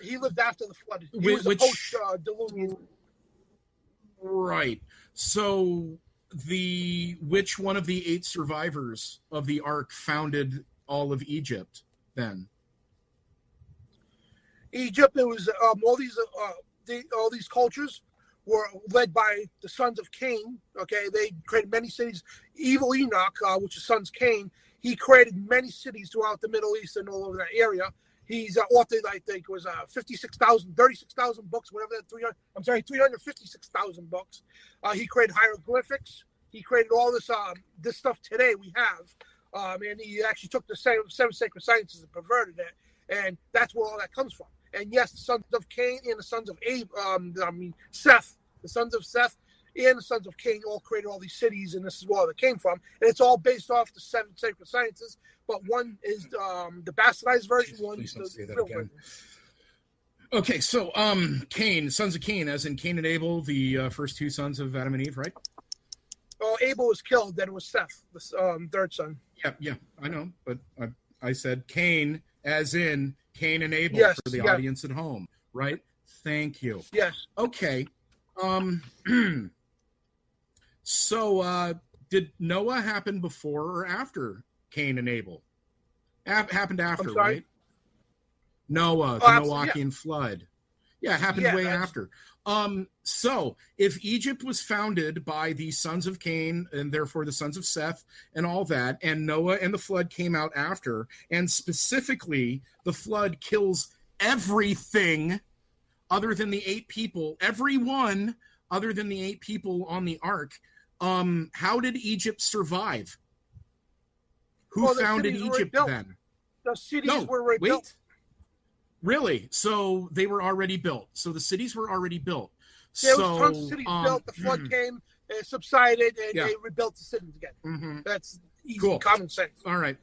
He lived after the flood. He was a post-Diluvian. Right. So which one of the 8 survivors of the Ark founded all of Egypt then? Egypt, it was all these cultures were led by the sons of Cain. Okay, they created many cities. Evil Enoch, which is sons Cain, he created many cities throughout the Middle East and all over that area. He's authored, I think, was 36,000 books, whatever that 356,000 books. He created hieroglyphics. He created all this stuff today we have, and he actually took the seven sacred sciences and perverted it, and that's where all that comes from. And yes, the sons of Cain and the sons of Seth, the sons of Seth and the sons of Cain all created all these cities, and this is where they came from. And it's all based off the 7 sacred sciences, but one is the bastardized version, one is the real version. Okay, so Cain, sons of Cain, as in Cain and Abel, the first 2 sons of Adam and Eve, right? Oh, Abel was killed, then it was Seth, the third son. Yeah, I know, but I said Cain, as in Cain and Abel, for the audience at home, right? Thank you. Yes. Okay. So did Noah happen before or after Cain and Abel? Happened after, right? Noah, the Noachian flood. Yeah, it happened way after. So if Egypt was founded by the sons of Cain and therefore the sons of Seth and all that, and Noah and the flood came out after, and specifically the flood kills everything other than the 8 people, everyone other than the 8 people on the ark, how did Egypt survive? Who founded Egypt then? The cities were already built. Really? So they were already built. So the cities were already built. There was tons of cities built. The flood came, it subsided, and they rebuilt the cities again. Mm-hmm. That's easy, common sense. All right.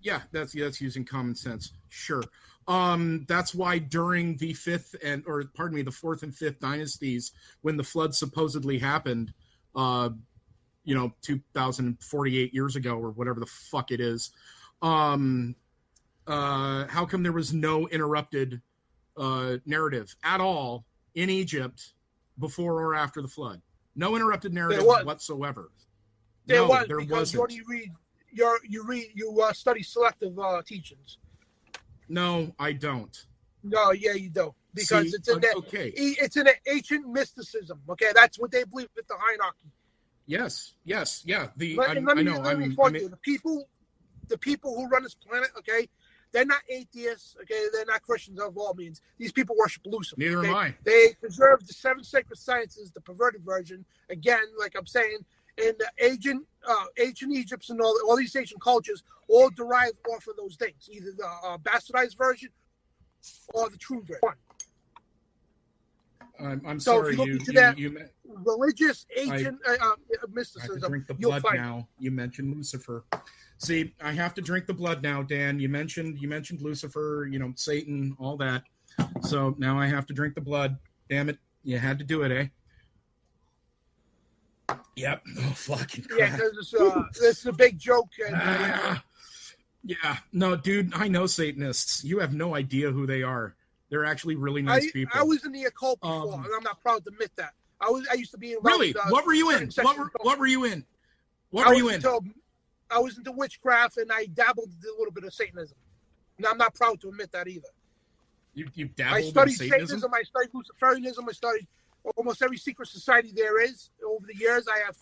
Yeah, that's using common sense. Sure. That's why during the the 4th and 5th dynasties, when the flood supposedly happened, 2,048 years ago or whatever the fuck it is, how come there was no interrupted narrative at all in Egypt before or after the flood? No interrupted narrative whatsoever. There wasn't. You study selective teachings. No, I don't. No, yeah, you do. Because it's in an ancient mysticism. Okay, that's what they believe with the hierarchy. Yes, yeah. The people who run this planet, okay, they're not atheists, okay, they're not Christians of all means. These people worship Lucifer. Neither am I. They preserve the 7 sacred sciences, the perverted version. Again, like I'm saying, in the ancient Egypts and all these ancient cultures all derive off of those things, either the bastardized version or the true version. I'm so sorry, if you look into that religious ancient mysticism, I have to drink the you'll blood find now. You mentioned Lucifer. See, I have to drink the blood now, Dan. You mentioned Lucifer, Satan, all that. So now I have to drink the blood. Damn it. You had to do it, eh? Yep. Oh, fucking crap. Yeah, this is a big joke. Yeah. No, dude, I know Satanists. You have no idea who they are. They're actually really nice people. I was in the occult before, and I'm not proud to admit that. I used to be in. Really? What were you in? What were you in? What were you in? I was into witchcraft, and I dabbled in a little bit of Satanism. And I'm not proud to admit that either. You dabbled in Satanism? Satanism. I studied Luciferianism. I studied almost every secret society there is over the years. I have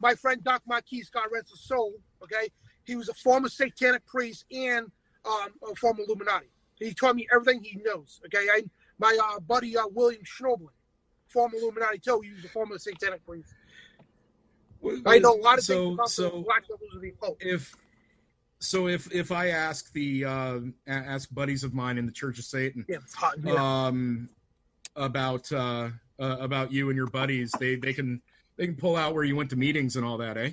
my friend Doc Marquis, God rest his soul. Okay, he was a former satanic priest and a former Illuminati. He taught me everything he knows. Okay, my buddy William Schnoblin, former Illuminati too. He was a former satanic priest. I know a lot of things about the black levels of the occult. If I ask ask buddies of mine in the Church of Satan, about you and your buddies, they can pull out where you went to meetings and all that, eh?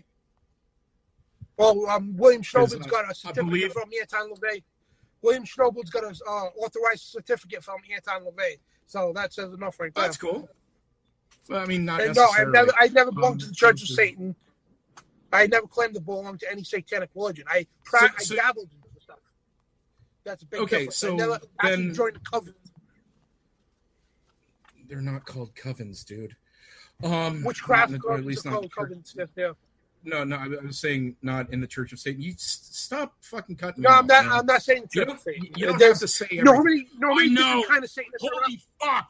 Well, William Schnobel's got a certificate from Anton LaVey. William Schnobel's got an authorized certificate from Anton LaVey, so that says enough right there. That's cool. Well, I mean, not necessarily. No, I never belonged to the Church of Satan. I never claimed to belong to any satanic religion. I dabbled into the stuff. That's a big difference. So I never actually joined the covenant. They're not called covens, dude. Witchcraft, or at least not covens. Yeah. No, I was saying not in the Church of Satan. You stop fucking cutting me No, off. I'm not saying Church of Satan. You don't have to say everything. Normally different kind of Satanists. Holy fuck!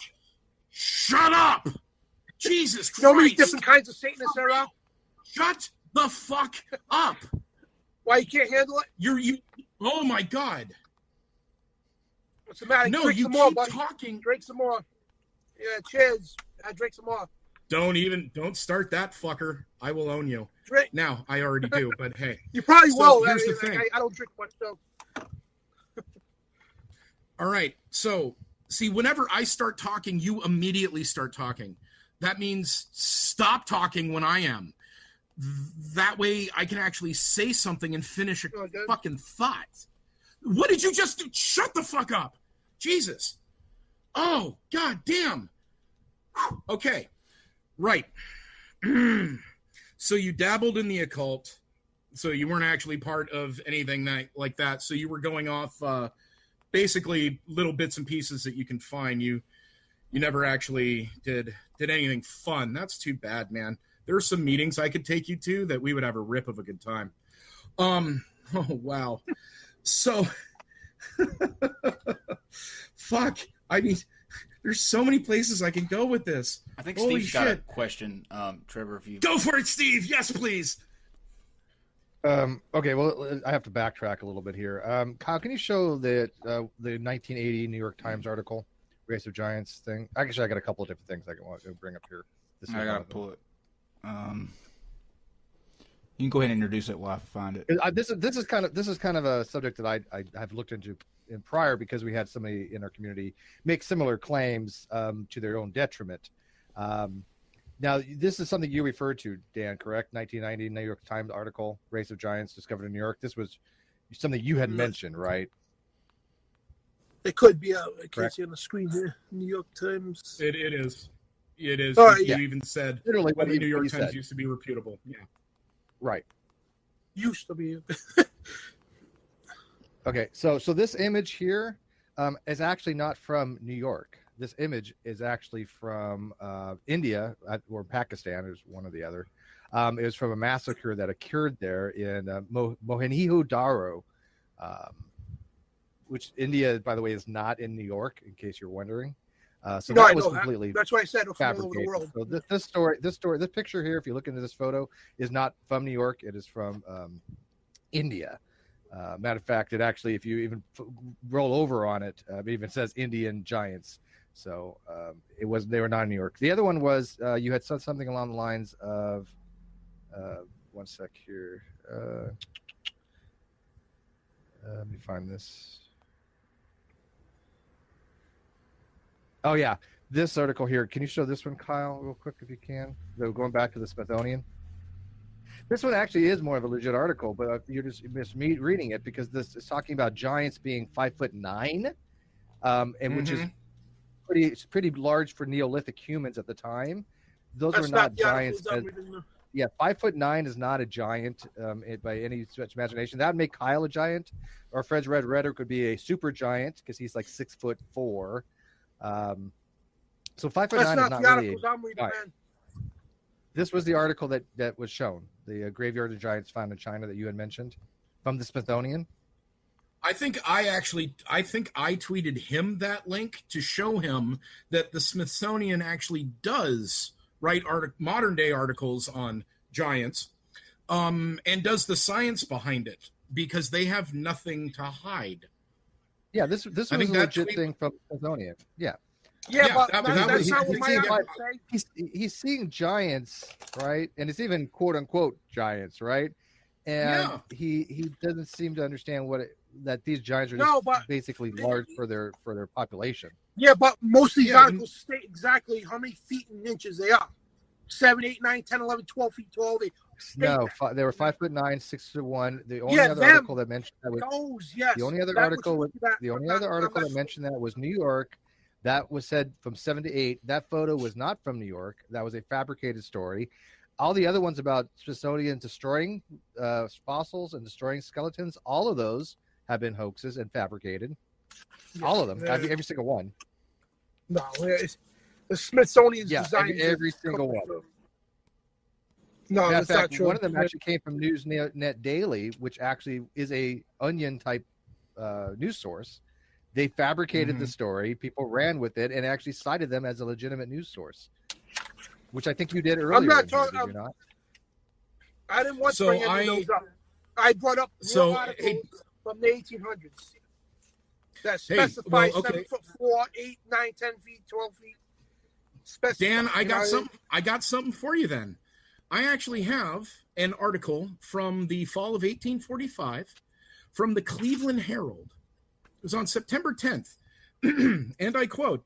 Shut up! Jesus Christ! Normally different kinds of Satanists are out. Shut the fuck up! Why, you can't handle it? You. Oh my God! What's the matter? No, drink you some more, keep buddy. talking. Drink some more. Yeah, cheers. I drink some more. Don't start that fucker. I will own you. Drink. Now, I already do, but hey. You probably will. Here's the thing. I don't drink much, so. All right. So, see, whenever I start talking, you immediately start talking. That means stop talking when I am. That way I can actually say something and finish a fucking thought. What did you just do? Shut the fuck up. Jesus. Oh, God damn. Okay. Right. So you dabbled in the occult. So you weren't actually part of anything like that. So you were going off basically little bits and pieces that you can find. You never actually did anything fun. That's too bad, man. There are some meetings I could take you to that we would have a rip of a good time. Oh, wow. So, fuck. I mean, there's so many places I can go with this. I think Steve's got a question, Trevor. If you go for it, Steve. Yes, please. Okay, well, I have to backtrack a little bit here. Kyle, can you show the 1980 New York Times article, Race of Giants thing? Actually, I got a couple of different things I want to bring up here. I gotta pull it. You can go ahead and introduce it while I find it. This is kind of a subject that I have looked into in prior, because we had somebody in our community make similar claims to their own detriment. Now, this is something you referred to, Dan, correct? 1990 New York Times article, Race of Giants discovered in New York. This was something you had mentioned, right? It could be out. I can't see on the screen here. New York Times. It is. It is. Oh, you even said literally when the New York Times used to be reputable. Yeah. Right. Used to be. Okay, so this image here is actually not from New York. This image is actually from India or Pakistan, is one or the other. It was from a massacre that occurred there in Mohenjo-Daro, which India, by the way, is not in New York, in case you're wondering. So no, that was completely that's why I said from all over the world. So this picture here, if you look into this photo, is not from New York. It is from India. Matter of fact, it actually, if you even roll over on it, it even says Indian Giants. So they were not in New York. The other one was you had said something along the lines of one sec here. Let me find this. Oh yeah, this article here. Can you show this one, Kyle, real quick if you can? So going back to the Smithsonian. This one actually is more of a legit article, but you're just reading it because this is talking about giants being 5'9", and which is pretty large for Neolithic humans at the time. Those were not giants. 5'9" is not a giant by any stretch of imagination. That would make Kyle a giant, or Fred's Red Redder could be a super giant because he's like 6'4". So 5'9" is not really a giant. This was the article that was shown, the graveyard of giants found in China that you had mentioned from the Smithsonian. I think I tweeted him that link to show him that the Smithsonian actually does write modern day articles on giants, and does the science behind it because they have nothing to hide. Yeah, this was a legit thing from Smithsonian. Yeah. Yeah, but that's not what my he's seeing giants, right? And it's even quote unquote giants, right? And he doesn't seem to understand that these giants are just basically large for their population. Yeah, but most of these articles state exactly how many feet and inches they are. 7, 8, 9, 10, 11, 12 feet tall. They were 5'9", 6'1". The only other article that mentioned that was the only other article that mentioned that was New York. That was said from 7 to 8. That photo was not from New York. That was a fabricated story. All the other ones about Smithsonian destroying fossils and destroying skeletons, all of those have been hoaxes and fabricated. All of them, every single one. No, The Smithsonian's design every single one. No, that's not true. One of them actually came from Newsnet Daily, which actually is a Onion type news source. They fabricated the story, people ran with it, and actually cited them as a legitimate news source, which I think you did earlier. I'm not talking. Did you not? I didn't want to bring any of those up. I brought up real articles from the 1800s that specify 7'4", 8, 9, 10 feet, 12 feet. Dan, I got something for you then. I actually have an article from the fall of 1845 from the Cleveland Herald. It was on September 10th. And I quote,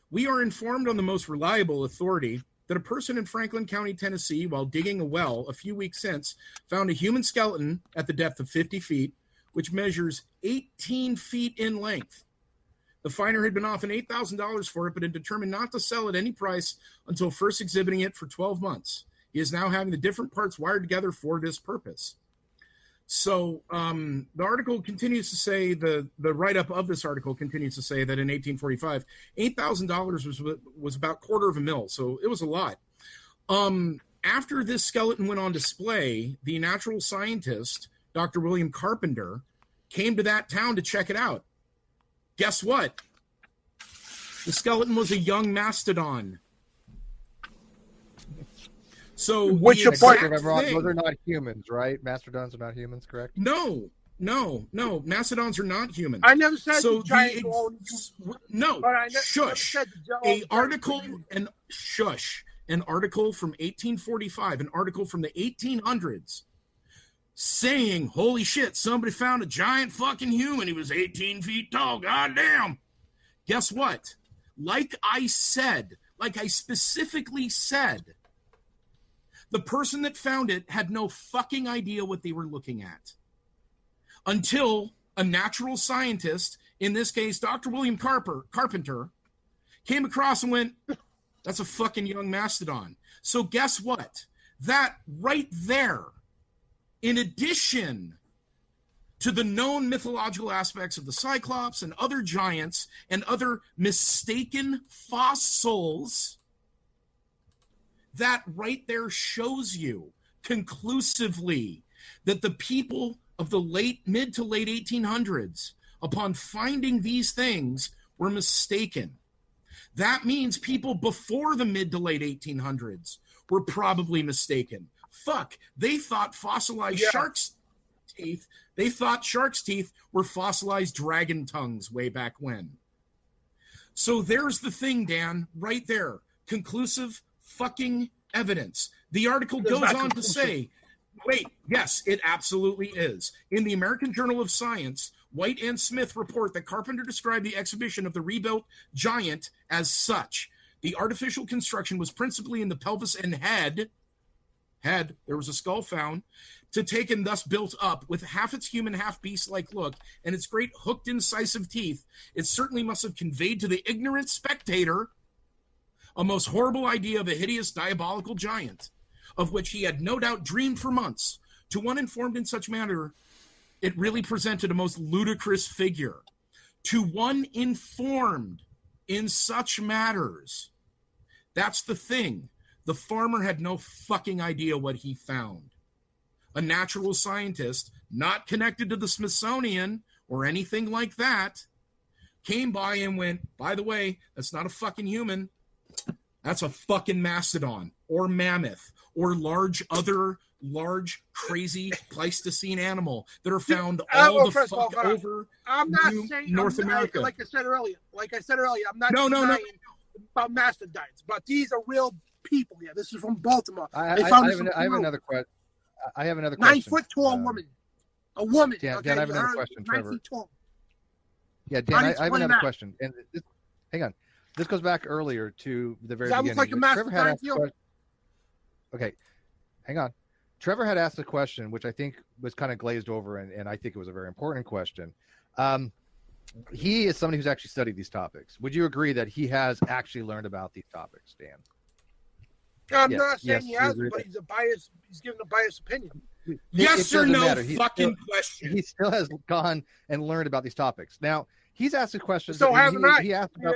"We are informed on the most reliable authority that a person in Franklin County, Tennessee, while digging a well a few weeks since, found a human skeleton at the depth of 50 feet, which measures 18 feet in length. The finder had been offered $8,000 for it, but had determined not to sell at any price until first exhibiting it for 12 months. He is now having the different parts wired together for this purpose." So the article continues to say, the write-up of this article continues to say that in 1845, $8,000 was about $250,000, so it was a lot. After this skeleton went on display, the natural scientist, Dr. William Carpenter, came to that town to check it out. Guess what? The skeleton was a young mastodon. So which those are not humans, right? Mastodons are not humans, correct? No. Mastodons are not human. I never said giant. No, shush. An article from 1845, an article from the 1800s, saying, "Holy shit! Somebody found a giant fucking human. He was 18 feet tall. Goddamn!" Guess what? Like I specifically said. The person that found it had no fucking idea what they were looking at until a natural scientist, in this case, Dr. William Carpenter, came across and went, "That's a fucking young mastodon." So guess what? That right there, in addition to the known mythological aspects of the Cyclops and other giants and other mistaken fossils, that right there shows you conclusively that the people of the mid to late 1800s, upon finding these things, were mistaken. That means people before the mid to late 1800s were probably mistaken. Fuck, they thought fossilized sharks' teeth. They thought sharks' teeth were fossilized dragon tongues way back when. So there's the thing, Dan, right there. Conclusive fucking evidence. The article goes on to say, wait, yes, it absolutely is. In the American Journal of Science, White and Smith report that Carpenter described the exhibition of the rebuilt giant as such. The artificial construction was principally in the pelvis and head. There was a skull found, to take and thus built up with half its human, half beast-like look and its great hooked incisive teeth. It certainly must have conveyed to the ignorant spectator a most horrible idea of a hideous diabolical giant, of which he had no doubt dreamed for months. To one informed in such manner, it really presented a most ludicrous figure. To one informed in such matters, that's the thing. The farmer had no fucking idea what he found. A natural scientist, not connected to the Smithsonian or anything like that, came by and went, "By the way, that's not a fucking human. That's a fucking mastodon or mammoth or other large, crazy Pleistocene animal that are found all the fuck over North America." Like I said earlier, I'm not denying about mastodons, but these are real people. Yeah, this is from Baltimore. I have another question. 9 foot tall woman. A woman. Dan, okay, Dan, I have another question, 9 Trevor. feet tall. Yeah, Dan, I have another question. And hang on. This goes back earlier to the very beginning. Like a mastodon to you? Okay, hang on. Trevor had asked a question, which I think was kind of glazed over, and I think it was a very important question. He is somebody who's actually studied these topics. Would you agree that he has actually learned about these topics, Dan? I'm not saying he hasn't, but he's given a biased opinion. Yes or no fucking question. He still has gone and learned about these topics. Now, he's asked a question. So haven't I? He asked about.